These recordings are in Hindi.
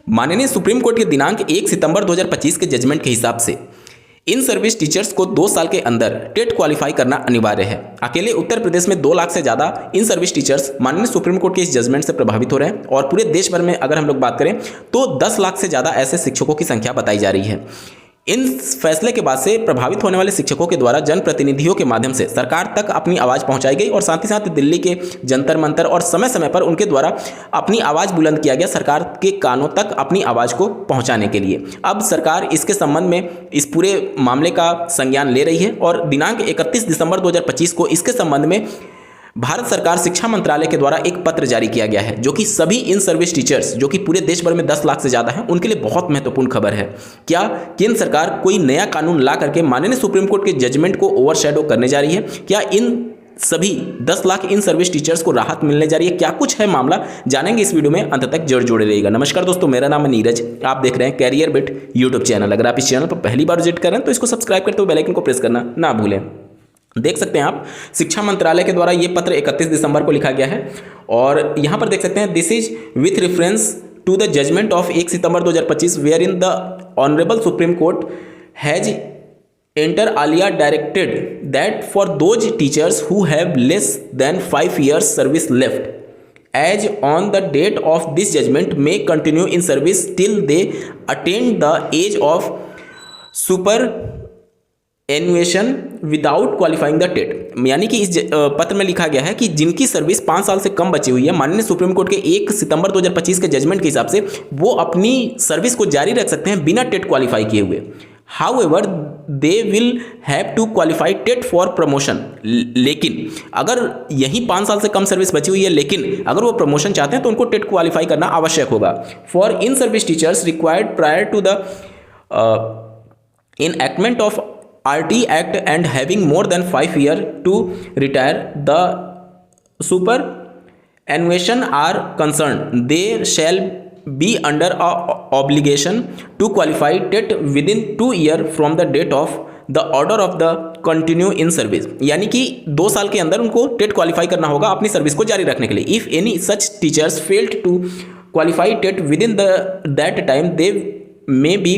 माननीय सुप्रीम कोर्ट के दिनांक 1 सितंबर 2025 के जजमेंट के हिसाब से इन सर्विस टीचर्स को 2 साल के अंदर टेट क्वालिफाई करना अनिवार्य है। अकेले उत्तर प्रदेश में 2 लाख से ज़्यादा इन सर्विस टीचर्स माननीय सुप्रीम कोर्ट के इस जजमेंट से प्रभावित हो रहे हैं और पूरे देश भर में अगर हम लोग बात करें तो 10 लाख से ज़्यादा ऐसे शिक्षकों की संख्या बताई जा रही है। इन फैसले के बाद से प्रभावित होने वाले शिक्षकों के द्वारा जनप्रतिनिधियों के माध्यम से सरकार तक अपनी आवाज़ पहुंचाई गई और साथ ही साथ दिल्ली के जंतर मंतर और समय समय पर उनके द्वारा अपनी आवाज़ बुलंद किया गया सरकार के कानों तक अपनी आवाज़ को पहुंचाने के लिए। अब सरकार इसके संबंध में इस पूरे मामले का संज्ञान ले रही है और दिनांक 31 दिसंबर 2025 को इसके संबंध में भारत सरकार शिक्षा मंत्रालय के द्वारा एक पत्र जारी किया गया है, जो कि सभी इन सर्विस टीचर्स जो कि पूरे देश भर में 10 लाख से ज़्यादा हैं उनके लिए बहुत महत्वपूर्ण खबर है। क्या केंद्र सरकार कोई नया कानून ला करके माननीय सुप्रीम कोर्ट के जजमेंट को ओवरशैडो करने जा रही है? क्या इन सभी 10 लाख इन सर्विस टीचर्स को राहत मिलने जा रही है? क्या कुछ है मामला, जानेंगे इस वीडियो में, अंत तक जरूर जुड़े रहिएगा। नमस्कार दोस्तों, मेरा नाम है नीरज, आप देख रहे हैं कैरियर बिट यूट्यूब चैनल। अगर आप इस चैनल पर पहली बार विजिट कर रहे हैं तो इसको सब्सक्राइब करते हुए बेल आइकन को प्रेस करना ना भूलें। देख सकते हैं आप, शिक्षा मंत्रालय के द्वारा ये पत्र 31 दिसंबर को लिखा गया है और यहाँ पर देख सकते हैं, this is with reference to the judgment of 1 September 2025 where in the honourable supreme court has inter alia directed that for those teachers who have less than 5 years service left as on the date of this judgment may continue in service till they attend the age of superannuation without qualifying the TET. यानी कि इस पत्र में लिखा गया है कि जिनकी सर्विस 5 साल से कम बची हुई है, माननीय सुप्रीम कोर्ट के 1 सितंबर 2025 के जजमेंट के हिसाब से वो अपनी सर्विस को जारी रख सकते हैं बिना टेट क्वालिफाई किए हुए। However they will have to qualify TET for promotion. लेकिन अगर यही 5 साल से कम सर्विस बची हुई है, लेकिन अगर वो प्रमोशन चाहते हैं तो उनको टेट क्वालिफाई करना आवश्यक होगा। For in service teachers required prior to the enactment of RT Act and having more than 5 years to retire, the superannuation are concerned, they shall be under a obligation to qualify TET within 2 years from the date of the order of the continue in service। यानी कि 2 साल के अंदर उनको टेट क्वालिफाई करना होगा अपनी सर्विस को जारी रखने के लिए। If any such teachers failed to qualify TET within that time they may be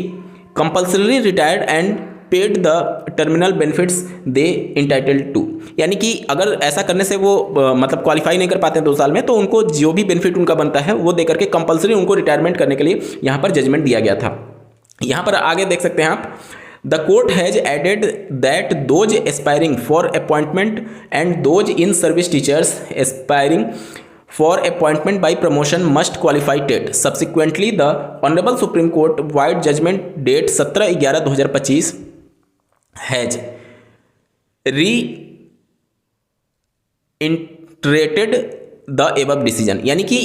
compulsory retired and paid the terminal benefits they entitled to. यानी कि अगर ऐसा करने से वो मतलब क्वालिफाई नहीं कर पाते हैं 2 साल में, तो उनको जो भी बेनिफिट उनका बनता है वो दे करके कंपल्सरी उनको रिटायरमेंट करने के लिए यहाँ पर जजमेंट दिया गया था। यहाँ पर आगे देख सकते हैं आप, the court has added that those aspiring for appointment and those in service teachers aspiring for appointment by promotion must qualify TET. Subsequently, the Honorable Supreme Court wide judgment date 17/11/2025 has reiterated the above decision। यानी कि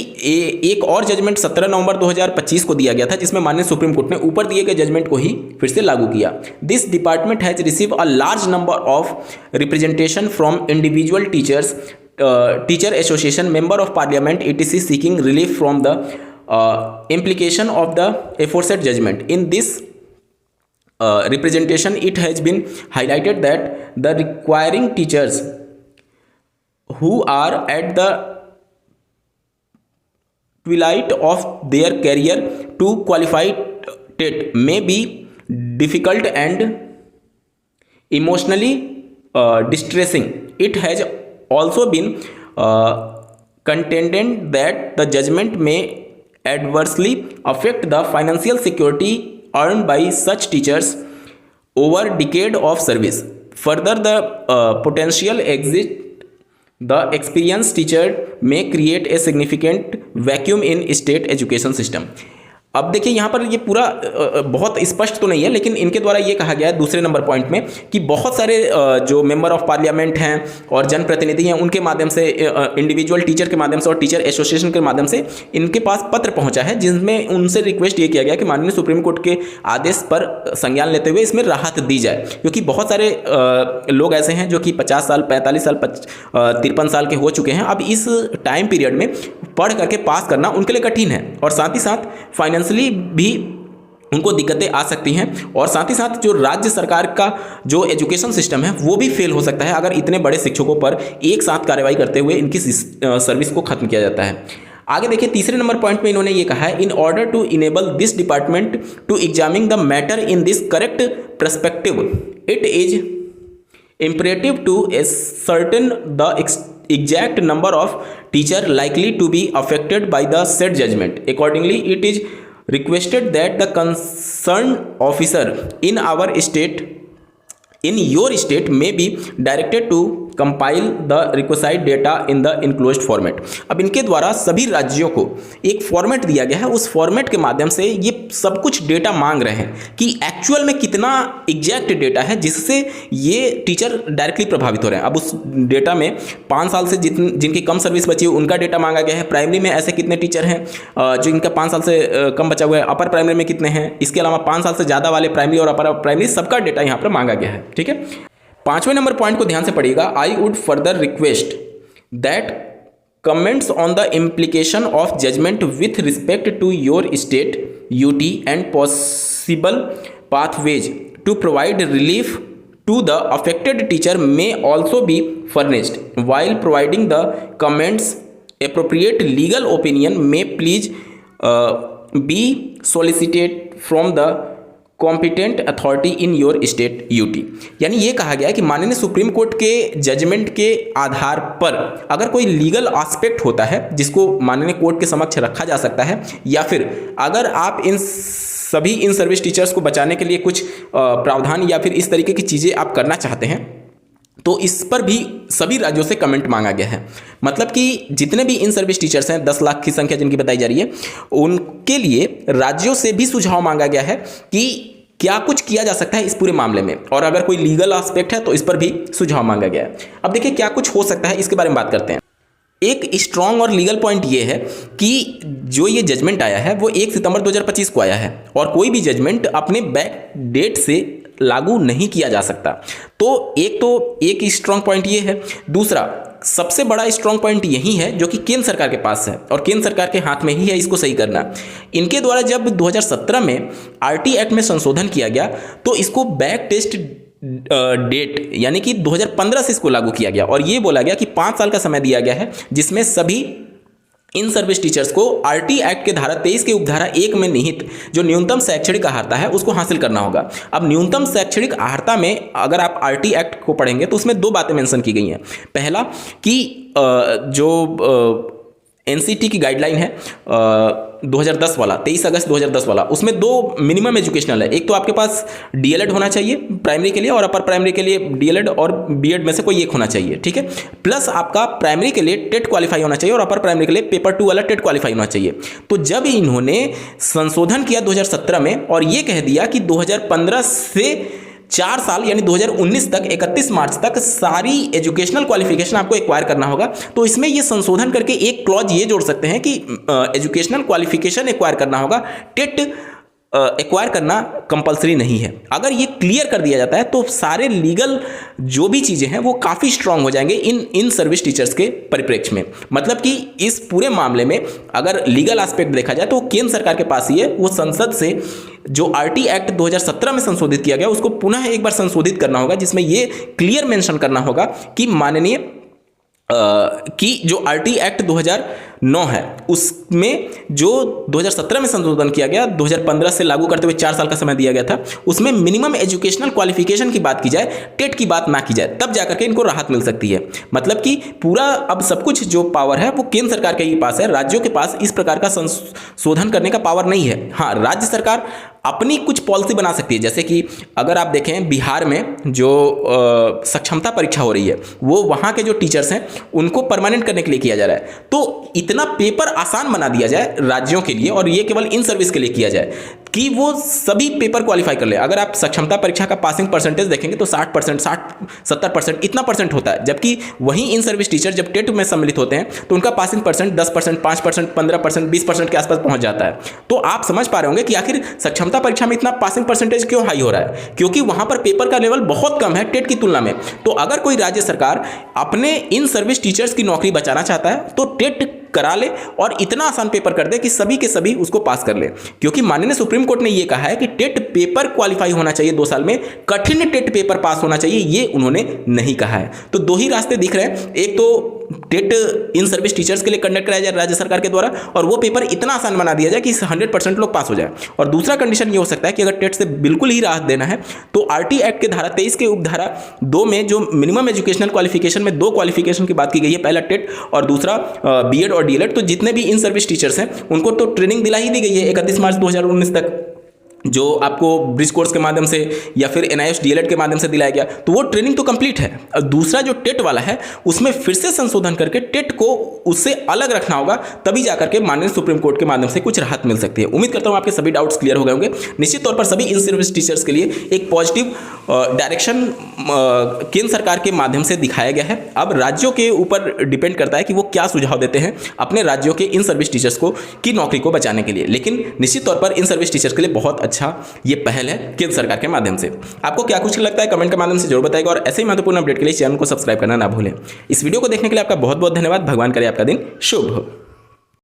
एक और जजमेंट 17 नवंबर 2025 को दिया गया था, जिसमें माननीय सुप्रीम कोर्ट ने ऊपर दिए गए जजमेंट को ही फिर से लागू किया। This department has receive a large number of representation from individual teachers, teacher association, member of parliament etc seeking relief from the implication of the aforesaid judgment. In this representation it has been highlighted that the requiring teachers who are at the twilight of their career to qualify TET may be difficult and emotionally distressing. It has also been contended that the judgment may adversely affect the financial security earned by such teachers over decade of service. Further, the potential exit the experienced teacher may create a significant vacuum in state education system। अब देखिए यहाँ पर ये पूरा बहुत स्पष्ट तो नहीं है, लेकिन इनके द्वारा ये कहा गया है दूसरे नंबर पॉइंट में कि बहुत सारे जो मेंबर ऑफ पार्लियामेंट हैं और जनप्रतिनिधि हैं, उनके माध्यम से, इंडिविजुअल टीचर के माध्यम से और टीचर एसोसिएशन के माध्यम से इनके पास पत्र पहुंचा है, जिसमें उनसे रिक्वेस्ट ये किया गया कि माननीय सुप्रीम कोर्ट के आदेश पर संज्ञान लेते हुए इसमें राहत दी जाए। क्योंकि बहुत सारे लोग ऐसे हैं जो कि 50 साल, 45 साल, 53 साल के हो चुके हैं। अब इस टाइम पीरियड में पढ़ करके पास करना उनके लिए कठिन है और साथ ही साथ फाइनेंशियली भी उनको दिक्कतें आ सकती हैं और साथ ही साथ जो राज्य सरकार का जो एजुकेशन सिस्टम है वो भी फेल हो सकता है अगर इतने बड़े शिक्षकों पर एक साथ कार्रवाई करते हुए इनकी सर्विस को खत्म किया जाता है। आगे देखिए तीसरे नंबर पॉइंट में इन्होंने ये कहा है, in order to enable this department to examine the matter in this correct perspective it is imperative to ascertain the exact number of teacher likely to be affected by the said judgment. Accordingly, it is requested that the concerned officer in your state may be directed to compile the requisite data in the enclosed format. अब इनके द्वारा सभी राज्यों को एक फॉर्मेट दिया गया है, उस फॉर्मेट के माध्यम से ये सब कुछ डेटा मांग रहे हैं कि एक्चुअल में कितना एग्जैक्ट डेटा है जिससे ये टीचर डायरेक्टली प्रभावित हो रहे हैं। अब उस डेटा में 5 साल से जिनकी कम सर्विस बची है उनका डेटा मांगा गया है, प्राइमरी में ऐसे कितने टीचर हैं जो इनका 5 साल से कम बचा हुआ है, अपर प्राइमरी में कितने हैं, इसके अलावा 5 साल से ज़्यादा वाले प्राइमरी और अपर प्राइमरी सबका डेटा यहाँ पर मांगा गया है। ठीक है, 5वें नंबर पॉइंट को ध्यान से पढ़िएगा। I would further request that comments on the implication of judgment with respect to your state UT and possible pathways to provide relief to the affected teacher may also be furnished. While providing the comments, appropriate legal opinion may please be solicited from the competent authority in your state UT. यानी ये कहा गया है कि माननीय सुप्रीम कोर्ट के जजमेंट के आधार पर अगर कोई लीगल एस्पेक्ट होता है जिसको माननीय कोर्ट के समक्ष रखा जा सकता है, या फिर अगर आप सभी इन सर्विस टीचर्स को बचाने के लिए कुछ प्रावधान या फिर इस तरीके की चीज़ें आप करना चाहते हैं, तो इस पर भी सभी राज्यों से कमेंट मांगा गया है। मतलब कि जितने भी इन सर्विस टीचर्स हैं, 10 लाख की संख्या जिनकी बताई जा रही है, उनके लिए राज्यों से भी सुझाव मांगा गया है कि क्या कुछ किया जा सकता है इस पूरे मामले में, और अगर कोई लीगल एस्पेक्ट है तो इस पर भी सुझाव मांगा गया है। अब देखिए क्या कुछ हो सकता है, इसके बारे में बात करते हैं। एक स्ट्रॉन्ग और लीगल पॉइंट ये है कि जो ये जजमेंट आया है वो 1 सितंबर 2025 को आया है और कोई भी जजमेंट अपने बैक डेट से लागू नहीं किया जा सकता। तो एक स्ट्रॉन्ग पॉइंट ये है। दूसरा सबसे बड़ा स्ट्रॉन्ग पॉइंट यही है जो कि केंद्र सरकार के पास है और केंद्र सरकार के हाथ में ही है इसको सही करना। इनके द्वारा जब 2017 में आरटी एक्ट में संशोधन किया गया तो इसको बैक टेस्ट डेट यानी कि 2015 से इसको लागू किया गया और ये बोला गया कि 5 साल का समय दिया गया है जिसमें सभी इन सर्विस टीचर्स को आरटी एक्ट के धारा 23 के उपधारा 1 में निहित जो न्यूनतम शैक्षणिक अर्हता है उसको हासिल करना होगा। अब न्यूनतम शैक्षणिक अर्हता में अगर आप आरटी एक्ट को पढ़ेंगे तो उसमें 2 बातें मेंशन की गई हैं। पहला कि जो एनसीटी की गाइडलाइन है 2010 वाला 23 अगस्त 2010 वाला, उसमें 2 मिनिमम एजुकेशनल है। एक तो आपके पास डीएलएड होना चाहिए प्राइमरी के लिए और अपर प्राइमरी के लिए डीएलएड और बीएड में से कोई एक होना चाहिए, ठीक है। प्लस आपका प्राइमरी के लिए टेट क्वालिफाई होना चाहिए और अपर प्राइमरी के लिए पेपर 2 वाला टेट क्वालिफाई होना चाहिए। तो जब इन्होंने संशोधन किया 2017 में और ये कह दिया कि 2015 से 4 साल यानी 2019 तक 31 मार्च तक सारी एजुकेशनल क्वालिफिकेशन आपको एक्वायर करना होगा, तो इसमें ये संशोधन करके एक क्लॉज ये जोड़ सकते हैं कि एजुकेशनल क्वालिफिकेशन एक्वायर करना होगा, टेट एक्वायर करना कंपलसरी नहीं है। अगर ये क्लियर कर दिया जाता है तो सारे लीगल जो भी चीज़ें हैं वो काफ़ी स्ट्रांग हो जाएंगे इन सर्विस टीचर्स के परिप्रेक्ष्य में। मतलब कि इस पूरे मामले में अगर लीगल एस्पेक्ट देखा जाए तो केंद्र सरकार के पास ही है, वो संसद से जो आरटी एक्ट 2017 में संशोधित किया गया उसको पुनः एक बार संशोधित करना होगा, जिसमें ये क्लियर मेंशन करना होगा कि माननीय कि जो आरटी एक्ट 2009 है उसमें जो 2017 में संशोधन किया गया, 2015 से लागू करते हुए 4 साल का समय दिया गया था, उसमें मिनिमम एजुकेशनल क्वालिफिकेशन की बात की जाए, टेट की बात ना की जाए, तब जाकर के इनको राहत मिल सकती है। मतलब कि पूरा अब सब कुछ जो पावर है वो केंद्र सरकार के ही पास है, राज्यों के पास इस प्रकार का संशोधन करने का पावर नहीं है। हाँ, राज्य सरकार अपनी कुछ पॉलिसी बना सकती है, जैसे कि अगर आप देखें बिहार में जो सक्षमता परीक्षा हो रही है वो वहाँ के जो टीचर्स हैं उनको परमानेंट करने के लिए किया जा रहा है। तो इतना पेपर आसान बना दिया जाए राज्यों के लिए और ये केवल इन सर्विस के लिए किया जाए कि वो सभी पेपर क्वालिफाई कर ले। अगर आप सक्षमता परीक्षा का पासिंग परसेंटेज देखेंगे तो 60%, 70% इतना परसेंट होता है, जबकि वहीं इन सर्विस टीचर जब टेट में सम्मिलित होते हैं तो उनका पासिंग परसेंट 10%, 5%, 15%, 20% के आसपास पहुंच जाता है। तो आप समझ पा रहे होंगे कि आखिर सक्षमता परीक्षा में इतना पासिंग परसेंटेज क्यों हाई हो रहा है, क्योंकि वहां पर पेपर का लेवल बहुत कम है टेट की तुलना में। तो अगर कोई राज्य सरकार अपने इन सर्विस टीचर्स की नौकरी बचाना चाहता है तो टेट करा ले और इतना आसान पेपर कर दे कि सभी के सभी उसको पास कर ले, क्योंकि माननीय सुप्रीम कोर्ट ने यह कहा है कि टेट पेपर क्वालिफाई होना चाहिए 2 साल में, कठिन टेट पेपर पास होना चाहिए, ये उन्होंने नहीं कहा है। तो 2 ही रास्ते दिख रहे हैं, एक तो टेट इन सर्विस टीचर्स के लिए कंडक्ट कराया जाए राज्य सरकार के द्वारा, और वो पेपर इतना आसान बना दिया जाए कि 100% लोग पास हो जाए। और दूसरा कंडीशन ये हो सकता है कि अगर टेट से बिल्कुल ही राहत देना है तो आरटी एक्ट के धारा 23 के उपधारा 2 में जो मिनिमम एजुकेशनल क्वालिफिकेशन में 2 क्वालिफिकेशन की बात की गई है, पहला टेट और दूसरा बीएड और डीएलएड, तो जितने भी इन सर्विस टीचर्स हैं उनको तो ट्रेनिंग दिला ही दी गई है 31 मार्च 2019 तक, जो आपको ब्रिज कोर्स के माध्यम से या फिर एनआईएस डीएलएड के माध्यम से दिलाया गया, तो वो ट्रेनिंग तो कंप्लीट है। और दूसरा जो टेट वाला है उसमें फिर से संशोधन करके टेट को उससे अलग रखना होगा, तभी जाकर के माननीय सुप्रीम कोर्ट के माध्यम से कुछ राहत मिल सकती है। उम्मीद करता हूं आपके सभी डाउट्स क्लियर हो गए होंगे। निश्चित तौर पर सभी इन सर्विस टीचर्स के लिए एक पॉजिटिव डायरेक्शन केंद्र सरकार के माध्यम से दिखाया गया है। अब राज्यों के ऊपर डिपेंड करता है कि वो क्या सुझाव देते हैं अपने राज्यों के इन सर्विस टीचर्स को की नौकरी को बचाने के लिए। लेकिन निश्चित तौर पर इन सर्विस टीचर्स के लिए बहुत अच्छा ये पहल है केंद्र सरकार के माध्यम से। आपको क्या कुछ लगता है कमेंट के माध्यम से जरूर बताइएगा, और ऐसे ही महत्वपूर्ण अपडेट के लिए चैनल को सब्सक्राइब करना ना भूलें। इस वीडियो को देखने के लिए आपका बहुत बहुत धन्यवाद। भगवान करे आपका दिन शुभ हो।